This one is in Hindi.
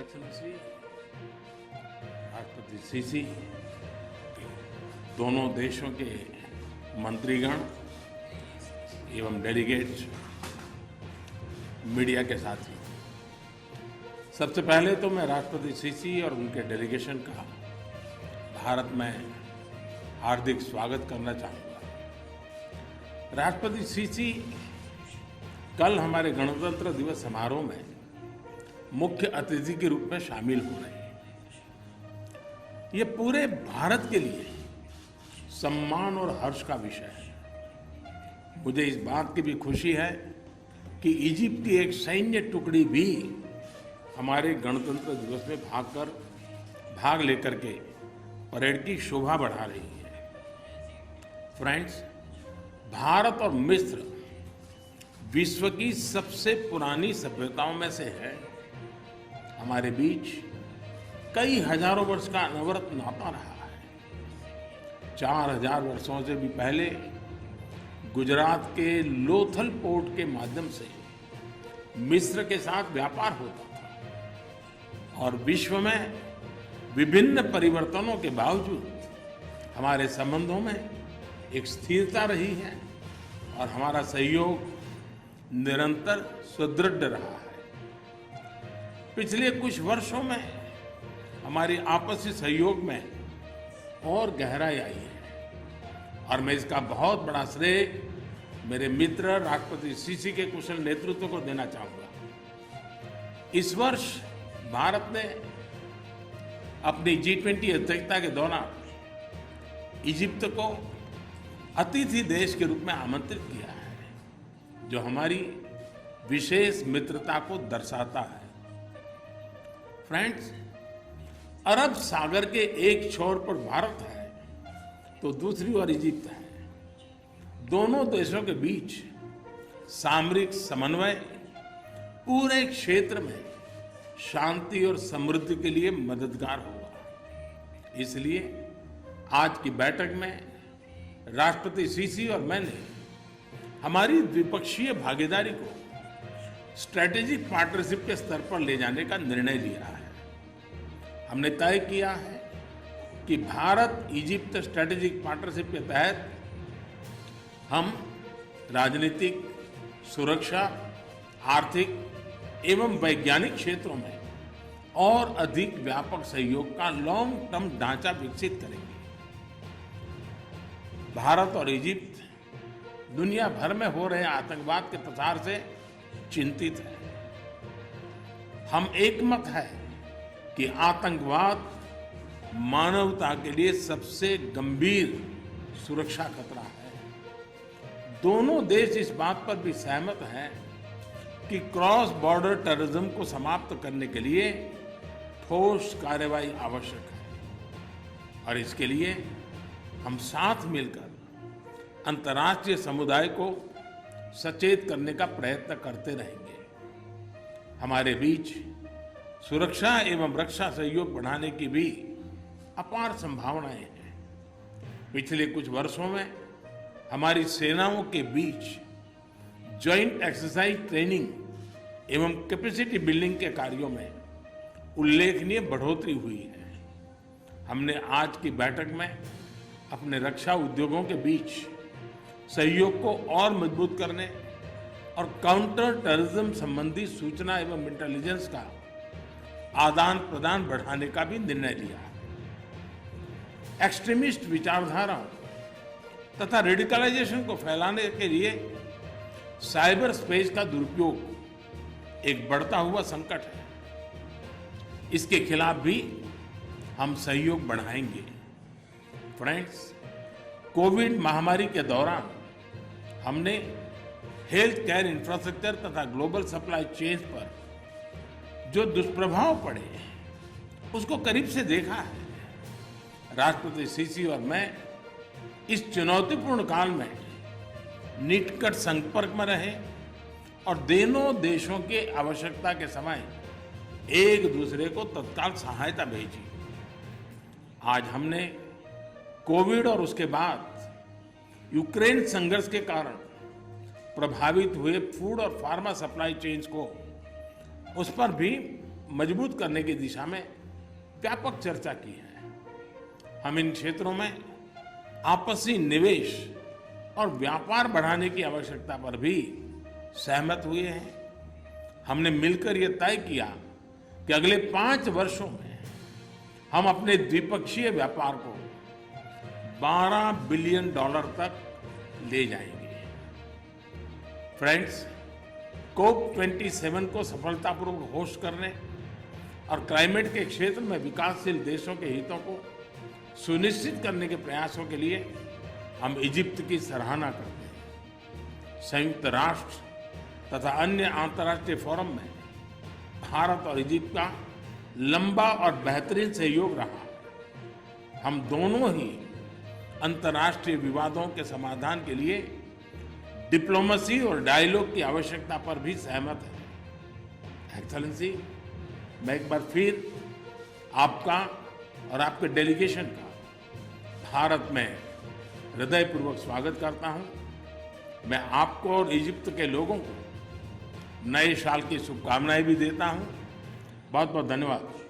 एक्सेलेंसी, राष्ट्रपति सीसी, दोनों देशों के मंत्रीगण एवं डेलीगेट्स, मीडिया के साथी, सबसे पहले तो मैं राष्ट्रपति सीसी और उनके डेलीगेशन का भारत में हार्दिक स्वागत करना चाहूँगा। राष्ट्रपति सीसी कल हमारे गणतंत्र दिवस समारोह में मुख्य अतिथि के रूप में शामिल हो रहे हैं। ये पूरे भारत के लिए सम्मान और हर्ष का विषय है। मुझे इस बात की भी खुशी है कि इजिप्ट की एक सैन्य टुकड़ी भी हमारे गणतंत्र दिवस में भाग लेकर के परेड की शोभा बढ़ा रही है। फ्रेंड्स, भारत और मिस्र विश्व की सबसे पुरानी सभ्यताओं में से है। हमारे बीच कई हजारों वर्ष का अनवरत नाता रहा है। 4000 वर्षों से भी पहले गुजरात के लोथल पोर्ट के माध्यम से मिस्र के साथ व्यापार होता था और विश्व में विभिन्न परिवर्तनों के बावजूद हमारे संबंधों में एक स्थिरता रही है और हमारा सहयोग निरंतर सुदृढ़ रहा है। पिछले कुछ वर्षों में हमारी आपसी सहयोग में और गहराई आई है और मैं इसका बहुत बड़ा श्रेय मेरे मित्र राष्ट्रपति सीसी के कुशल नेतृत्व को देना चाहूंगा। इस वर्ष भारत ने अपनी G20 अध्यक्षता के दौरान इजिप्ट को अतिथि देश के रूप में आमंत्रित किया है, जो हमारी विशेष मित्रता को दर्शाता है। फ्रेंड्स, अरब सागर के एक छोर पर भारत है तो दूसरी ओर इजिप्ट है। दोनों देशों के बीच सामरिक समन्वय पूरे क्षेत्र में शांति और समृद्धि के लिए मददगार होगा। इसलिए आज की बैठक में राष्ट्रपति सीसी और मैंने हमारी द्विपक्षीय भागीदारी को स्ट्रेटेजिक पार्टनरशिप के स्तर पर ले जाने का निर्णय लिया है। हमने तय किया है कि भारत इजिप्ट स्ट्रेटेजिक पार्टनरशिप के तहत हम राजनीतिक, सुरक्षा, आर्थिक एवं वैज्ञानिक क्षेत्रों में और अधिक व्यापक सहयोग का लॉन्ग टर्म ढांचा विकसित करेंगे। भारत और इजिप्ट दुनिया भर में हो रहे आतंकवाद के प्रसार से चिंतित है। हम एकमत है कि आतंकवाद मानवता के लिए सबसे गंभीर सुरक्षा खतरा है। दोनों देश इस बात पर भी सहमत हैं कि क्रॉस बॉर्डर टेररिज्म को समाप्त करने के लिए ठोस कार्रवाई आवश्यक है और इसके लिए हम साथ मिलकर अंतर्राष्ट्रीय समुदाय को सचेत करने का प्रयत्न करते रहेंगे। हमारे बीच सुरक्षा एवं रक्षा सहयोग बढ़ाने की भी अपार संभावनाएं हैं। पिछले कुछ वर्षों में हमारी सेनाओं के बीच जॉइंट एक्सरसाइज ट्रेनिंग एवं कैपेसिटी बिल्डिंग के कार्यों में उल्लेखनीय बढ़ोतरी हुई है। हमने आज की बैठक में अपने रक्षा उद्योगों के बीच सहयोग को और मजबूत करने और काउंटर टेररिज्म संबंधी सूचना एवं इंटेलिजेंस का आदान प्रदान बढ़ाने का भी निर्णय लिया है। एक्सट्रीमिस्ट विचारधाराओं तथा रेडिकलाइजेशन को फैलाने के लिए साइबर स्पेस का दुरुपयोग एक बढ़ता हुआ संकट है। इसके खिलाफ भी हम सहयोग बढ़ाएंगे। फ्रेंड्स, कोविड महामारी के दौरान हमने हेल्थ केयर इंफ्रास्ट्रक्चर तथा ग्लोबल सप्लाई चेन पर जो दुष्प्रभाव पड़े उसको करीब से देखा है। राष्ट्रपति सीसी और मैं इस चुनौतीपूर्ण काल में निकट संपर्क में रहे और दोनों देशों के आवश्यकता के समय एक दूसरे को तत्काल सहायता भेजी। आज हमने कोविड और उसके बाद यूक्रेन संघर्ष के कारण प्रभावित हुए फूड और फार्मा सप्लाई चेन्स को उस पर भी मजबूत करने की दिशा में व्यापक चर्चा की है। हम इन क्षेत्रों में आपसी निवेश और व्यापार बढ़ाने की आवश्यकता पर भी सहमत हुए हैं। हमने मिलकर यह तय किया कि अगले 5 वर्षों में हम अपने द्विपक्षीय व्यापार को $12 बिलियन तक ले जाएंगे। फ्रेंड्स, COP27 को सफलतापूर्वक होस्ट करने और क्लाइमेट के क्षेत्र में विकासशील देशों के हितों को सुनिश्चित करने के प्रयासों के लिए हम इजिप्ट की सराहना करते हैं। संयुक्त राष्ट्र तथा अन्य अंतर्राष्ट्रीय फोरम में भारत और इजिप्ट का लंबा और बेहतरीन सहयोग रहा। हम दोनों ही अंतर्राष्ट्रीय विवादों के समाधान के लिए डिप्लोमेसी और डायलॉग की आवश्यकता पर भी सहमत हैं। एक्सेलेंसी, मैं एक बार फिर आपका और आपके डेलीगेशन का भारत में हृदयपूर्वक स्वागत करता हूं। मैं आपको और इजिप्ट के लोगों को नए साल की शुभकामनाएं भी देता हूं। बहुत बहुत धन्यवाद।